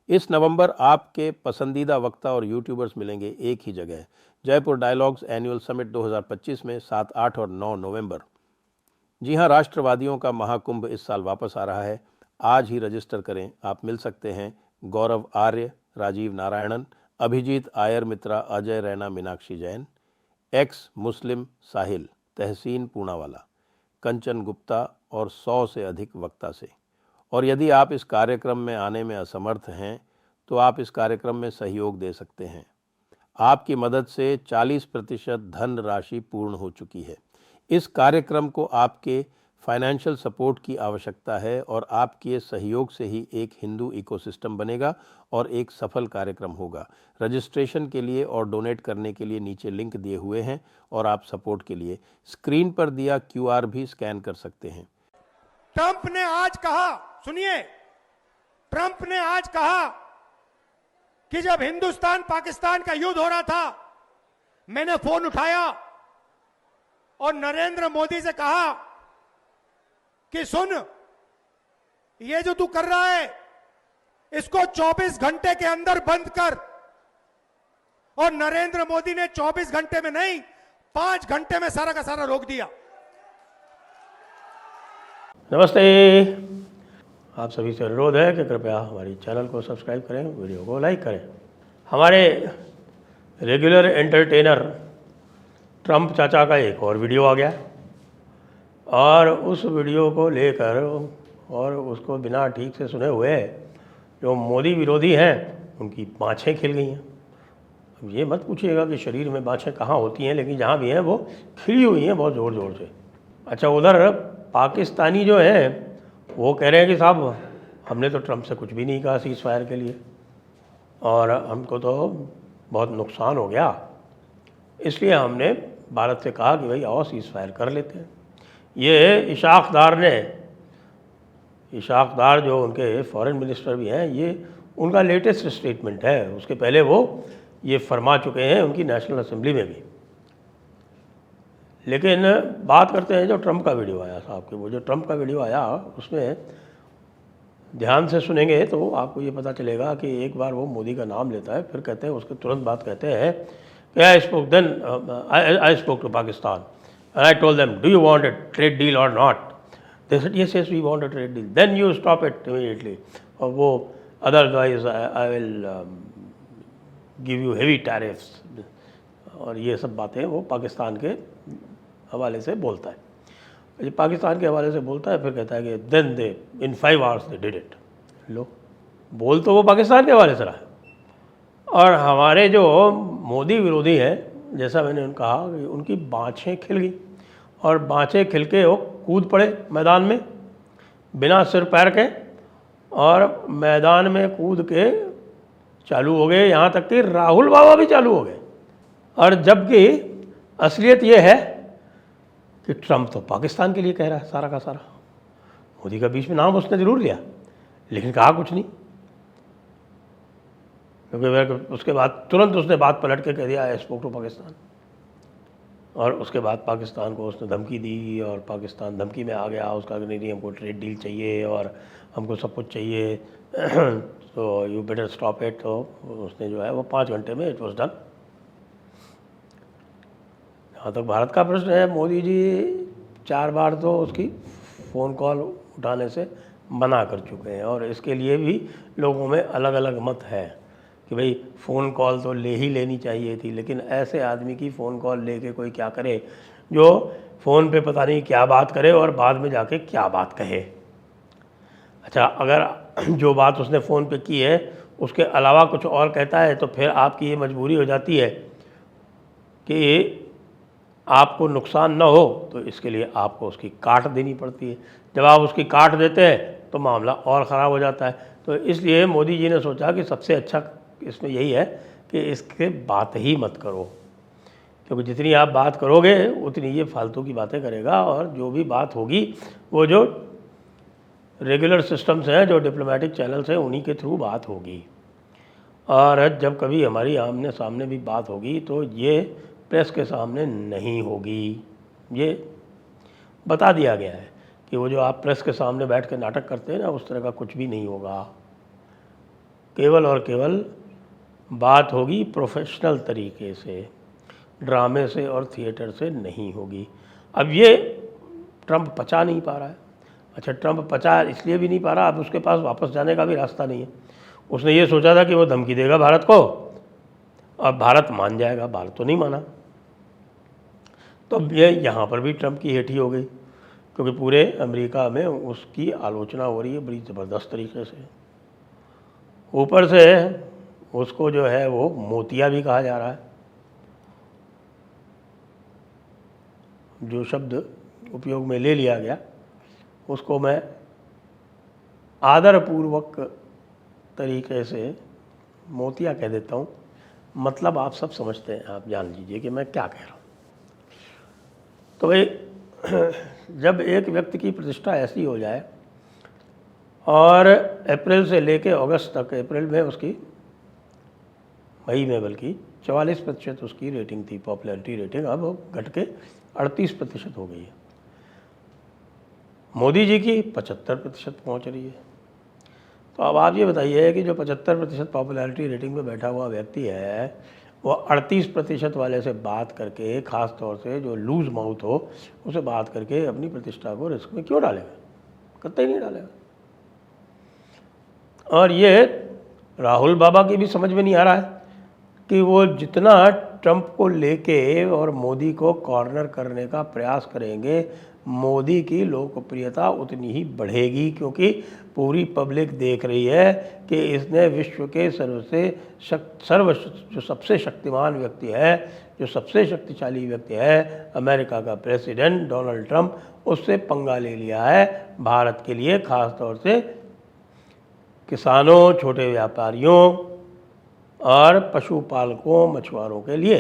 इस नवंबर आपके पसंदीदा वक्ता और यूट्यूबर्स मिलेंगे एक ही जगह, जयपुर डायलॉग्स एनुअल समिट 2025 में 7, 8 और 9 नवंबर। जी हां, राष्ट्रवादियों का महाकुंभ इस साल वापस आ रहा है। आज ही रजिस्टर करें। आप मिल सकते हैं गौरव आर्य, राजीव नारायणन, अभिजीत आयर मित्रा, अजय रैना, मीनाक्षी जैन, एक्स मुस्लिम साहिल, तहसीन पूनावाला, कंचन गुप्ता और 100 से अधिक वक्ता से। और यदि आप इस कार्यक्रम में आने में असमर्थ हैं तो आप इस कार्यक्रम में सहयोग दे सकते हैं। आपकी मदद से 40% धन राशि पूर्ण हो चुकी है। इस कार्यक्रम को आपके फाइनेंशियल सपोर्ट की आवश्यकता है और आपके सहयोग से ही एक हिंदू इकोसिस्टम बनेगा और एक सफल कार्यक्रम होगा। रजिस्ट्रेशन के लिए और डोनेट करने के लिए नीचे लिंक दिए हुए हैं और आप सपोर्ट के लिए स्क्रीन पर दिया QR भी स्कैन कर सकते हैं। ट्रंप ने आज कहा, सुनिए, ट्रंप ने आज कहा कि जब हिंदुस्तान पाकिस्तान का युद्ध हो रहा था, मैंने फोन उठाया और नरेंद्र मोदी से कहा कि सुन, ये जो तू कर रहा है इसको 24 घंटे के अंदर बंद कर। और नरेंद्र मोदी ने 24 घंटे में नहीं, 5 घंटे में सारा का सारा रोक दिया। नमस्ते, आप सभी से अनुरोध है कि कृपया हमारी चैनल को सब्सक्राइब करें, वीडियो को लाइक करें। हमारे रेगुलर एंटरटेनर ट्रंप चाचा का एक और वीडियो आ गया और उस वीडियो को लेकर और उसको बिना ठीक से सुने हुए जो मोदी विरोधी हैं उनकी बाँछें खिल गई हैं। अब ये मत पूछिएगा कि शरीर में बाँछें कहाँ होती हैं, लेकिन जहाँ भी हैं वो खिली हुई हैं बहुत ज़ोर ज़ोर से। अच्छा, उधर पाकिस्तानी जो हैं वो कह रहे हैं कि साहब हमने तो ट्रंप से कुछ भी नहीं कहा सीज़ फायर के लिए और हमको तो बहुत नुकसान हो गया, इसलिए हमने भारत से कहा कि भाई आओ सीज़ फायर कर लेते हैं। ये इशाक डार जो उनके फॉरेन मिनिस्टर भी हैं, ये उनका लेटेस्ट स्टेटमेंट है। उसके पहले वो ये फरमा चुके हैं उनकी नेशनल असेंबली में भी। लेकिन बात करते हैं जो ट्रंप का वीडियो आया साहब के। वो जो ट्रंप का वीडियो आया उसमें ध्यान से सुनेंगे तो आपको ये पता चलेगा कि एक बार वो मोदी का नाम लेता है, फिर कहते हैं उसके तुरंत बाद कहते हैं कि I spoke to Pakistan and I told them, do you want a trade deal or not? They said, yes, we want a trade deal. Then you stop it immediately. और वो otherwise I will give you heavy tariffs. और ये सब बातें वो पाकिस्तान के हवाले से बोलता है। जब पाकिस्तान के हवाले से बोलता है फिर कहता है कि then they in 5 hours they did it. लो, बोल तो वो पाकिस्तान के हवाले से रहा है। और हमारे जो मोदी विरोधी हैं, जैसा मैंने कहा कि उनकी बाँछें खिल गई और बाँछें खिल के वो कूद पड़े मैदान में बिना सिर पैर के, और मैदान में कूद के चालू हो गए, यहाँ तक कि राहुल बाबा भी चालू हो गए। और जबकि असलियत ये है कि ट्रंप तो पाकिस्तान के लिए कह रहा है सारा का सारा। मोदी का बीच में नाम उसने ज़रूर लिया लेकिन कहा कुछ नहीं, क्योंकि उसके बाद तुरंत उसने बात पलट के कह दिया आई स्पोक टू पाकिस्तान। और उसके बाद पाकिस्तान को उसने धमकी दी और पाकिस्तान धमकी में आ गया। उसका नहीं, हमको ट्रेड डील चाहिए और हमको सब कुछ चाहिए, तो यू बेटर स्टॉप इट। तो उसने जो है वो 5 घंटे में इट वॉज डन। जहाँ तक भारत का प्रश्न है, मोदी जी 4 बार तो उसकी फ़ोन कॉल उठाने से मना कर चुके हैं और इसके लिए भी लोगों में अलग अलग मत है कि भाई फ़ोन कॉल तो ले ही लेनी चाहिए थी। लेकिन ऐसे आदमी की फ़ोन कॉल लेके कोई क्या करे जो फ़ोन पे पता नहीं क्या बात करे और बाद में जाके क्या बात कहे। अच्छा, अगर जो बात उसने फ़ोन पे की है उसके अलावा कुछ और कहता है तो फिर आपकी ये मजबूरी हो जाती है कि आपको नुकसान न हो, तो इसके लिए आपको उसकी काट देनी पड़ती है। जब आप उसकी काट देते हैं तो मामला और ख़राब हो जाता है। तो इसलिए मोदी जी ने सोचा कि सबसे अच्छा इसमें यही है कि इसके बात ही मत करो, क्योंकि जितनी आप बात करोगे उतनी ये फालतू की बातें करेगा और जो भी बात होगी वो जो रेगुलर सिस्टम्स हैं, जो डिप्लोमेटिक चैनल्स हैं, उन्हीं के थ्रू बात होगी। और जब कभी हमारी आमने सामने भी बात होगी तो ये प्रेस के सामने नहीं होगी। ये बता दिया गया है कि वो जो आप प्रेस के सामने बैठ के नाटक करते हैं ना, उस तरह का कुछ भी नहीं होगा। केवल और केवल बात होगी प्रोफेशनल तरीके से, ड्रामे से और थिएटर से नहीं होगी। अब ये ट्रंप पचा नहीं पा रहा है। अच्छा, ट्रंप पचा इसलिए भी नहीं पा रहा, अब उसके पास वापस जाने का भी रास्ता नहीं है। उसने ये सोचा था कि वो धमकी देगा भारत को, अब भारत मान जाएगा, भारत तो नहीं माना। तो अब ये यहाँ पर भी ट्रंप की हेठी हो गई, क्योंकि पूरे अमेरिका में उसकी आलोचना हो रही है बड़ी ज़बरदस्त तरीके से। ऊपर से उसको जो है वो मोतिया भी कहा जा रहा है, जो शब्द उपयोग में ले लिया गया उसको मैं आदरपूर्वक तरीके से मोतिया कह देता हूँ। मतलब आप सब समझते हैं, आप जान लीजिए कि मैं क्या कह रहा हूँ। तो भाई जब एक व्यक्ति की प्रतिष्ठा ऐसी हो जाए और अप्रैल से लेके अगस्त तक, अप्रैल में उसकी, मई में बल्कि 44% उसकी रेटिंग थी, पॉपुलैरिटी रेटिंग, अब वो घट के 38% हो गई है। मोदी जी की 75% पहुँच रही है। तो अब आप ये बताइए कि जो 75% पॉपुलैरिटी रेटिंग पे बैठा हुआ व्यक्ति है, वो 38% वाले से बात करके, ख़ास तौर से जो लूज माउथ हो उसे बात करके अपनी प्रतिष्ठा को रिस्क में क्यों डालेगा? कतई नहीं डालेगा। और ये राहुल बाबा की भी समझ में नहीं आ रहा है कि वो जितना ट्रंप को लेके और मोदी को कॉर्नर करने का प्रयास करेंगे, मोदी की लोकप्रियता उतनी ही बढ़ेगी, क्योंकि पूरी पब्लिक देख रही है कि इसने विश्व के जो सबसे शक्तिमान व्यक्ति है, जो सबसे शक्तिशाली व्यक्ति है, अमेरिका का प्रेसिडेंट डोनाल्ड ट्रंप, उससे पंगा ले लिया है भारत के लिए, ख़ास तौर से किसानों, छोटे व्यापारियों और पशुपालकों, मछुआरों के लिए।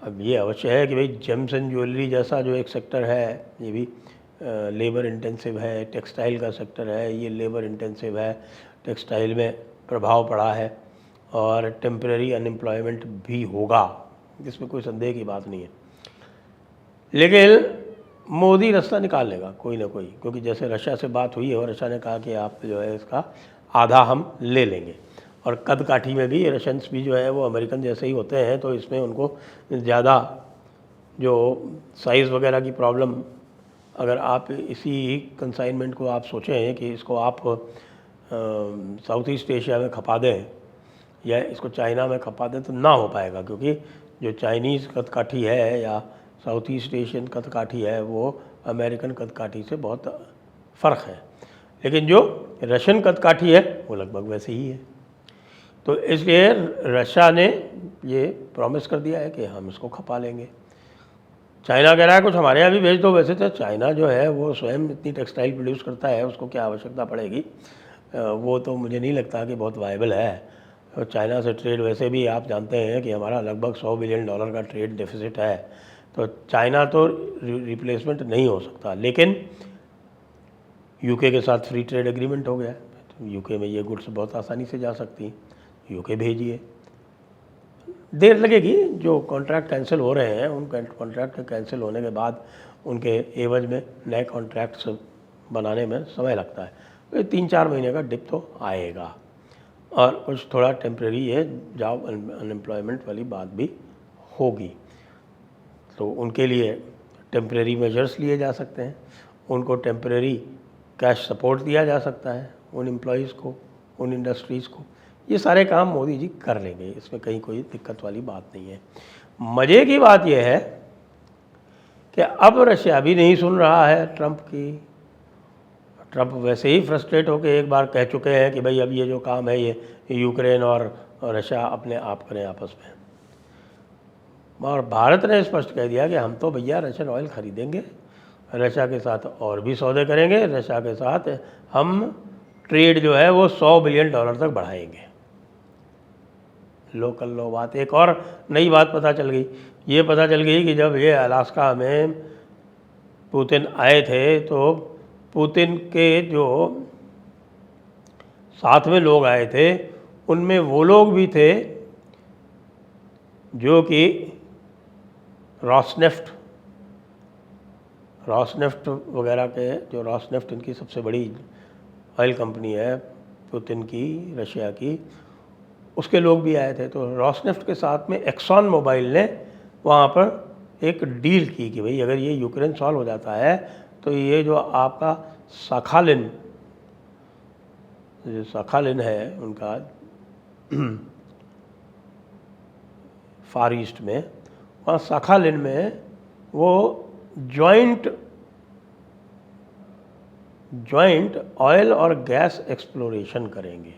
अब ये अवश्य है कि भाई जेम्स एंड ज्वेलरी जैसा जो एक सेक्टर है, ये भी लेबर इंटेंसिव है, टेक्सटाइल का सेक्टर है, ये लेबर इंटेंसिव है, टेक्सटाइल में प्रभाव पड़ा है और टेम्परेरी अनएम्प्लॉयमेंट भी होगा, इसमें कोई संदेह की बात नहीं है। लेकिन मोदी रास्ता निकाल लेगा कोई ना कोई, क्योंकि जैसे रशिया से बात हुई है और रशिया ने कहा कि आप जो है इसका आधा हम ले लेंगे, और कद काठी में भी रशियंस भी जो है वो अमेरिकन जैसे ही होते हैं, तो इसमें उनको ज़्यादा जो साइज़ वगैरह की प्रॉब्लम, अगर आप इसी कंसाइनमेंट को आप सोचें कि इसको आप साउथ ईस्ट एशिया में खपा दें या इसको चाइना में खपा दें, तो ना हो पाएगा, क्योंकि जो चाइनीज़ कदकाठी है या साउथ ईस्ट एशियन कदकाठी है वो अमेरिकन कदकाठी से बहुत फ़र्क है। लेकिन जो रशियन कदकाठी है वो लगभग वैसे ही है। तो इसलिए रशिया ने ये प्रॉमिस कर दिया है कि हम इसको खपा लेंगे। चाइना कह रहा है कुछ हमारे यहाँ भी भेज दो। वैसे तो चाइना जो है वो स्वयं इतनी टेक्सटाइल प्रोड्यूस करता है, उसको क्या आवश्यकता पड़ेगी, वो तो मुझे नहीं लगता कि बहुत वायबल है। और चाइना से ट्रेड वैसे भी आप जानते हैं कि हमारा लगभग $100 बिलियन का ट्रेड डेफिसिट है, तो चाइना तो रिप्लेसमेंट नहीं हो सकता। लेकिन यूके के साथ फ्री ट्रेड एग्रीमेंट हो गया, तो यूके में ये गुड्स बहुत आसानी से जा सकती हैं, यूके भेजिए। देर लगेगी, जो कॉन्ट्रैक्ट कैंसिल हो रहे हैं उन कॉन्ट्रैक्ट के कैंसिल होने के बाद उनके एवज में नए कॉन्ट्रैक्ट्स बनाने में समय लगता है, तो 3-4 महीने का डिप तो आएगा। और कुछ थोड़ा टेम्प्रेरी है, जॉब अनएम्प्लॉयमेंट वाली बात भी होगी, तो उनके लिए टेम्प्रेरी मेजर्स लिए जा सकते हैं, उनको टेम्प्रेरी कैश सपोर्ट दिया जा सकता है, उन एम्प्लॉयज़ को, उन इंडस्ट्रीज़ को। ये सारे काम मोदी जी कर लेंगे, इसमें कहीं कोई दिक्कत वाली बात नहीं है। मज़े की बात यह है कि अब रशिया भी नहीं सुन रहा है ट्रंप की। ट्रंप वैसे ही फ्रस्ट्रेट होकर एक बार कह चुके हैं कि भाई अब ये जो काम है ये यूक्रेन और रशिया अपने आप करें आपस में। और भारत ने स्पष्ट कह दिया कि हम तो भैया रशियन ऑयल खरीदेंगे, रशिया के साथ और भी सौदे करेंगे, रशिया के साथ हम ट्रेड जो है वो $100 बिलियन तक बढ़ाएंगे। लोकल लो बात। एक और नई बात पता चल गई, ये पता चल गई कि जब ये अलास्का में पुतिन आए थे तो पुतिन के जो साथ में लोग आए थे उनमें वो लोग भी थे जो कि रॉसनेफ्ट वगैरह के, जो रॉसनेफ्ट इनकी सबसे बड़ी ऑयल कंपनी है, पुतिन की, रशिया की, उसके लोग भी आए थे। तो रॉसनेफ्ट के साथ में एक्सॉन मोबाइल ने वहाँ पर एक डील की कि भाई अगर ये यूक्रेन सॉल्व हो जाता है तो ये जो आपका साखालिन है उनका फार ईस्ट में, वहाँ साखालिन में वो जॉइंट ऑयल और गैस एक्सप्लोरेशन करेंगे।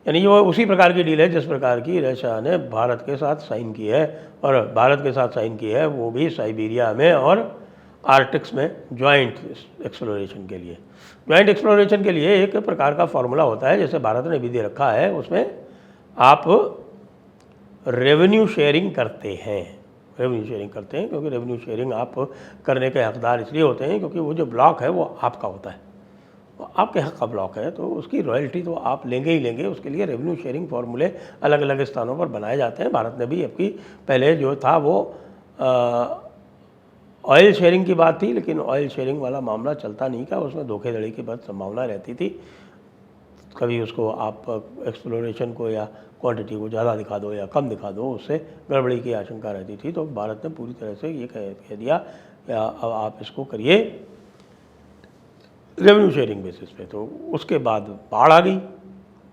यानी ये वो उसी प्रकार की डील है जिस प्रकार की रशिया ने भारत के साथ साइन की है, और भारत के साथ साइन की है वो भी साइबेरिया में और आर्कटिक्स में जॉइंट एक्सप्लोरेशन के लिए। जॉइंट एक्सप्लोरेशन के लिए एक प्रकार का फॉर्मूला होता है, जैसे भारत ने भी दे रखा है, उसमें आप रेवेन्यू शेयरिंग करते हैं। क्योंकि रेवेन्यू शेयरिंग आप करने के हकदार इसलिए होते हैं क्योंकि वो जो ब्लॉक है वो आपका होता है, वो आपके हक का ब्लॉक है, तो उसकी रॉयल्टी तो आप लेंगे ही लेंगे। उसके लिए रेवेन्यू शेयरिंग फार्मूले अलग अलग स्थानों पर बनाए जाते हैं। भारत ने भी अबकी पहले जो था वो ऑयल शेयरिंग की बात थी, लेकिन ऑयल शेयरिंग वाला मामला चलता नहीं था, उसमें धोखेधड़ी की बहुत संभावना रहती थी। कभी उसको आप एक्सप्लोरेशन को या क्वांटिटी को ज़्यादा दिखा दो या कम दिखा दो, उससे गड़बड़ी की आशंका रहती थी। तो भारत ने पूरी तरह से ये कह दिया या अब आप इसको करिए रेवेन्यू शेयरिंग बेसिस पे। तो उसके बाद बाढ़ आ गई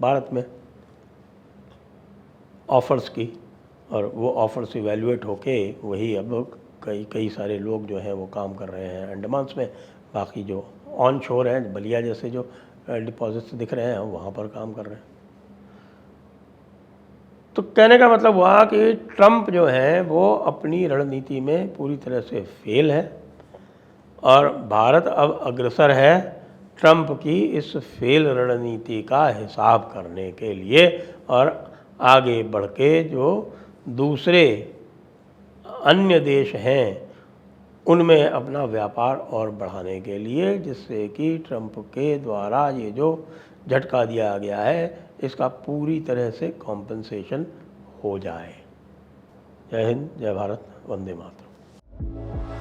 भारत में ऑफ़र्स की, और वो ऑफ़र्स इवैल्यूएट होके वही अब कई सारे लोग जो हैं वो काम कर रहे हैं अंडमान्स में। बाकी जो ऑन शोर हैं, बलिया जैसे जो डिपॉजिट्स दिख रहे हैं, वहाँ पर काम कर रहे हैं। तो कहने का मतलब हुआ कि ट्रंप जो हैं वो अपनी रणनीति में पूरी तरह से फेल है, और भारत अब अग्रसर है ट्रंप की इस फेल रणनीति का हिसाब करने के लिए, और आगे बढ़ के जो दूसरे अन्य देश हैं उनमें अपना व्यापार और बढ़ाने के लिए, जिससे कि ट्रंप के द्वारा ये जो झटका दिया गया है इसका पूरी तरह से कॉम्पेंसेशन हो जाए। जय हिंद, जय भारत, वंदे मातरम।